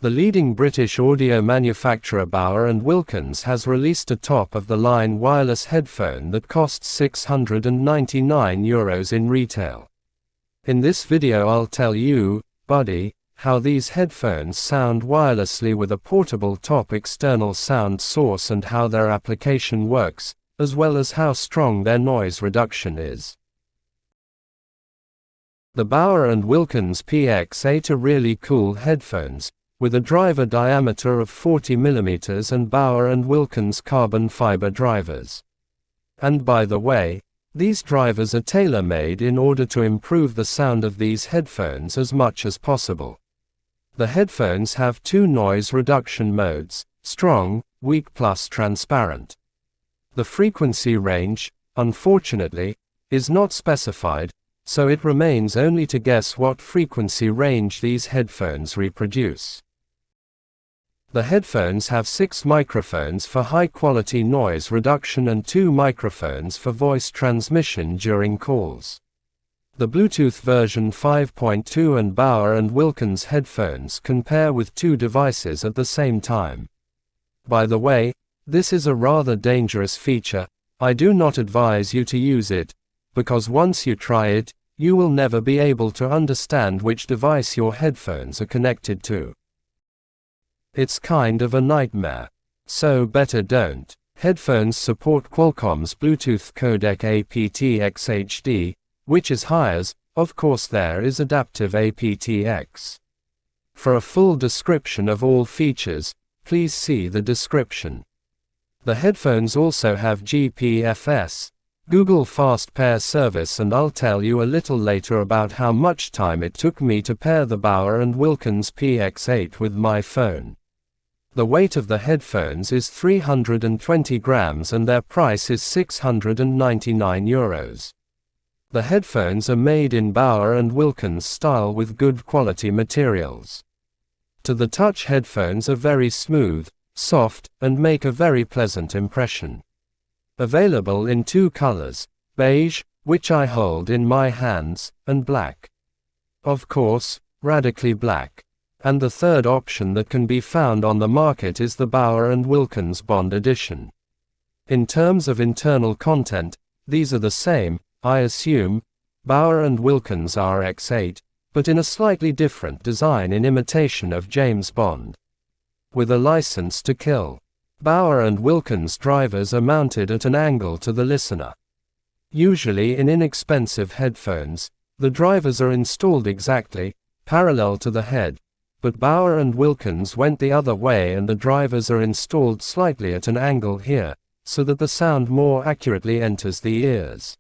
The leading British audio manufacturer Bower & Wilkins has released a top-of-the-line wireless headphone that costs €699 in retail. In this video I'll tell you, buddy, how these headphones sound wirelessly with a portable top external sound source and how their application works, as well as how strong their noise reduction is. The Bower & Wilkins PX8 are really cool headphones, with a driver diameter of 40 mm and Bower & Wilkins carbon fiber drivers. And by the way, these drivers are tailor-made in order to improve the sound of these headphones as much as possible. The headphones have two noise reduction modes, strong, weak plus transparent. The frequency range, unfortunately, is not specified, so it remains only to guess what frequency range these headphones reproduce. The headphones have 6 microphones for high-quality noise reduction and 2 microphones for voice transmission during calls. The Bluetooth version 5.2 and Bower & Wilkins headphones can pair with 2 devices at the same time. By the way, this is a rather dangerous feature. I do not advise you to use it, because once you try it, you will never be able to understand which device your headphones are connected to. It's kind of a nightmare. So better don't. Headphones support Qualcomm's Bluetooth codec aptx HD, which is HiRes. Of course there is adaptive aptx. For a full description of all features, please see the description. The headphones also have GPFS, Google Fast Pair service, and I'll tell you a little later about how much time it took me to pair the Bower & Wilkins PX8 with my phone. The weight of the headphones is 320 grams and their price is €699. The headphones are made in Bower & Wilkins style with good quality materials. To the touch, headphones are very smooth, soft, and make a very pleasant impression. Available in 2 colors, beige, which I hold in my hands, and black. Of course, radically black. And the third option that can be found on the market is the Bower & Wilkins Bond Edition. In terms of internal content, these are the same, I assume, Bower & Wilkins RX8, but in a slightly different design in imitation of James Bond. With a license to kill. Bower & Wilkins drivers are mounted at an angle to the listener. Usually in inexpensive headphones, the drivers are installed exactly parallel to the head, but Bower & Wilkins went the other way and the drivers are installed slightly at an angle here, so that the sound more accurately enters the ears.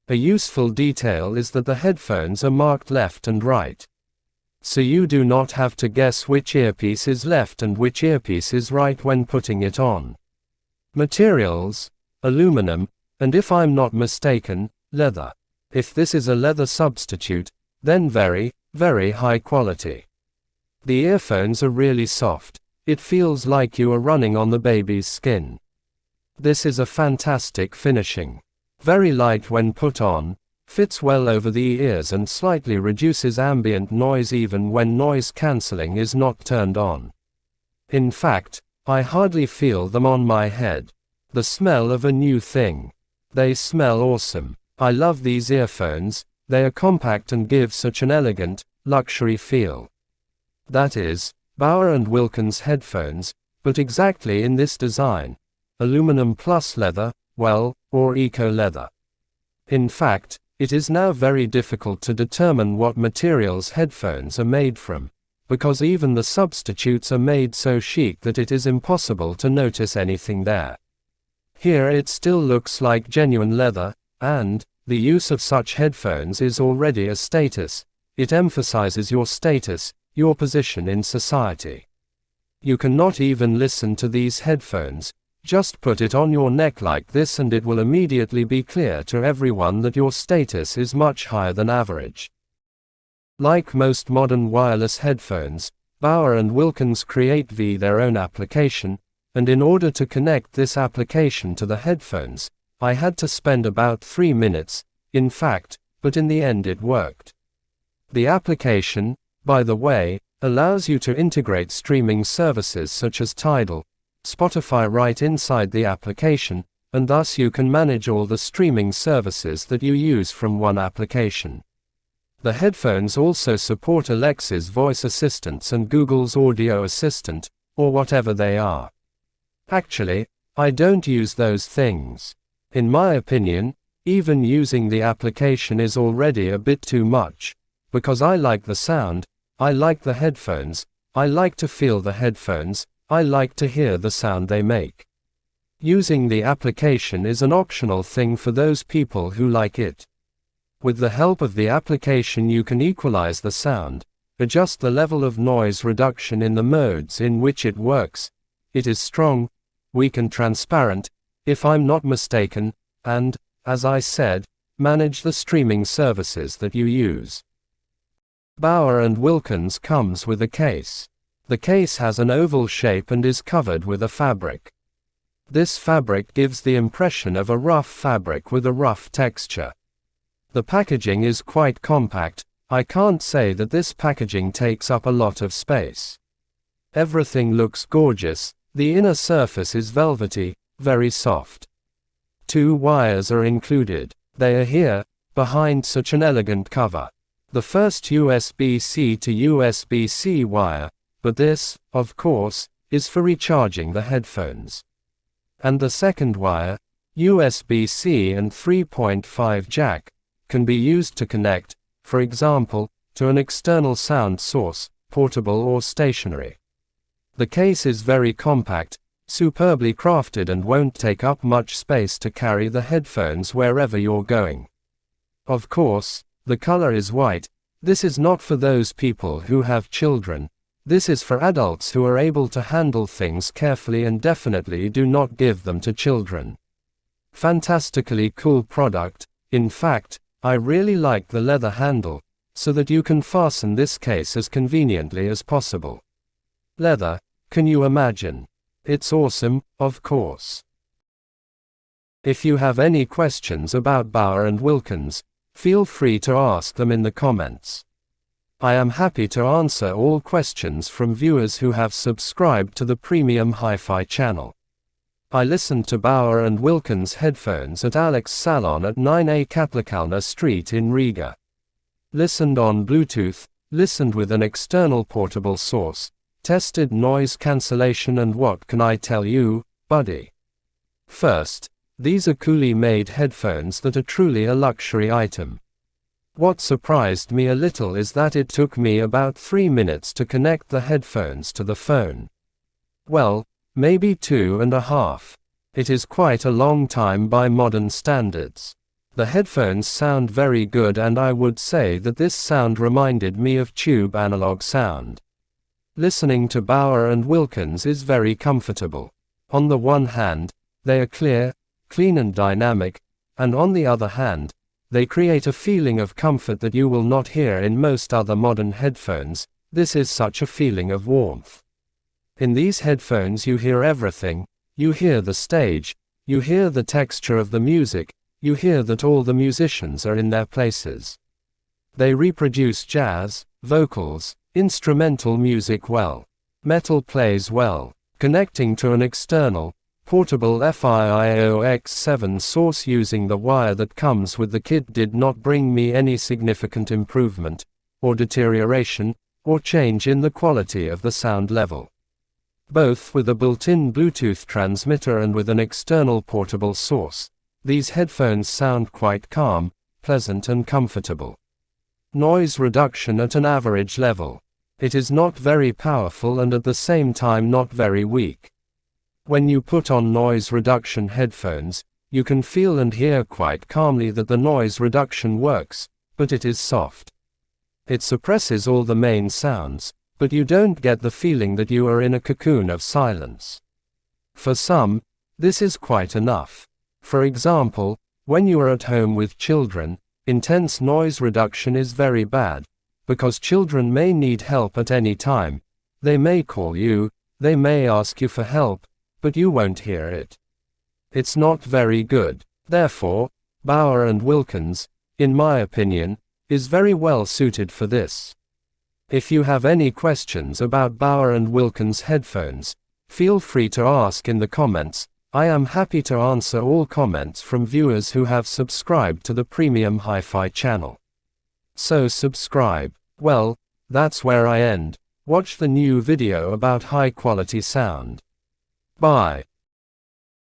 A useful detail is that the headphones are marked left and right. So you do not have to guess which earpiece is left and which earpiece is right when putting it on. Materials: aluminum, and if I'm not mistaken, leather. If this is a leather substitute, then very, very high quality. The earphones are really soft. It feels like you are running on the baby's skin. This is a fantastic finishing. Very light when put on, fits well over the ears and slightly reduces ambient noise even when noise cancelling is not turned on. In fact, I hardly feel them on my head. The smell of a new thing. They smell awesome. I love these earphones. They are compact and give such an elegant, luxury feel. That is, Bower & Wilkins headphones, but exactly in this design. Aluminum plus leather, well, or eco-leather. In fact, it is now very difficult to determine what materials headphones are made from, because even the substitutes are made so chic that it is impossible to notice anything there. Here it still looks like genuine leather, and the use of such headphones is already a status. It emphasizes your status, your position in society. You cannot even listen to these headphones. Just put it on your neck like this and it will immediately be clear to everyone that your status is much higher than average. Like most modern wireless headphones, Bower & Wilkins create their own application, and in order to connect this application to the headphones, I had to spend about 3 minutes, in fact, but in the end it worked. The application, by the way, allows you to integrate streaming services such as Tidal, Spotify right inside the application, and thus you can manage all the streaming services that you use from one application. The headphones also support Alexa's voice assistants and Google's audio assistant, or whatever they are. Actually, I don't use those things. In my opinion, even using the application is already a bit too much, because I like the sound, I like the headphones, I like to feel the headphones, I like to hear the sound they make. Using the application is an optional thing for those people who like it. With the help of the application you can equalize the sound, adjust the level of noise reduction in the modes in which it works. It is strong, weak and transparent, if I'm not mistaken, and, as I said, manage the streaming services that you use. Bower & Wilkins comes with a case. The case has an oval shape and is covered with a fabric. This fabric gives the impression of a rough fabric with a rough texture. The packaging is quite compact. I can't say that this packaging takes up a lot of space. Everything looks gorgeous. The inner surface is velvety, very soft. 2 wires are included. They are here, behind such an elegant cover. The first USB-C to USB-C wire, but this, of course, is for recharging the headphones. And the second wire, USB-C and 3.5 jack, can be used to connect, for example, to an external sound source, portable or stationary. The case is very compact, superbly crafted and won't take up much space to carry the headphones wherever you're going. Of course, the color is white. This is not for those people who have children. This is for adults who are able to handle things carefully and definitely do not give them to children. Fantastically cool product. In fact, I really like the leather handle, so that you can fasten this case as conveniently as possible. Leather, can you imagine? It's awesome, of course. If you have any questions about Bower & Wilkins, feel free to ask them in the comments. I am happy to answer all questions from viewers who have subscribed to the Premium Hi-Fi channel. I listened to Bower & Wilkins headphones at Alex's salon at 9A Kaplikalna Street in Riga. Listened on Bluetooth, listened with an external portable source, tested noise cancellation, and what can I tell you, buddy? First, these are coolly made headphones that are truly a luxury item. What surprised me a little is that it took me about 3 minutes to connect the headphones to the phone. Well, maybe 2.5. It is quite a long time by modern standards. The headphones sound very good, and I would say that this sound reminded me of tube analog sound. Listening to Bower & Wilkins is very comfortable. On the one hand, they are clear, clean and dynamic, and on the other hand, they create a feeling of comfort that you will not hear in most other modern headphones. This is such a feeling of warmth. In these headphones you hear everything. You hear the stage, you hear the texture of the music, you hear that all the musicians are in their places. They reproduce jazz, vocals, instrumental music well. Metal plays well. Connecting to an external, portable FiiO-X7 source using the wire that comes with the kit did not bring me any significant improvement, or deterioration, or change in the quality of the sound level. Both with a built-in Bluetooth transmitter and with an external portable source, these headphones sound quite calm, pleasant and comfortable. Noise reduction at an average level. It is not very powerful and at the same time not very weak. When you put on noise reduction headphones, you can feel and hear quite calmly that the noise reduction works, but it is soft. It suppresses all the main sounds, but you don't get the feeling that you are in a cocoon of silence. For some, this is quite enough. For example, when you are at home with children, intense noise reduction is very bad, because children may need help at any time. They may call you, they may ask you for help, but you won't hear it. It's not very good. Therefore, Bower & Wilkins, in my opinion, is very well suited for this. If you have any questions about Bower & Wilkins headphones, feel free to ask in the comments. I am happy to answer all comments from viewers who have subscribed to the Premium Hi-Fi channel. So subscribe. Well, that's where I end. Watch the new video about high quality sound. Bye.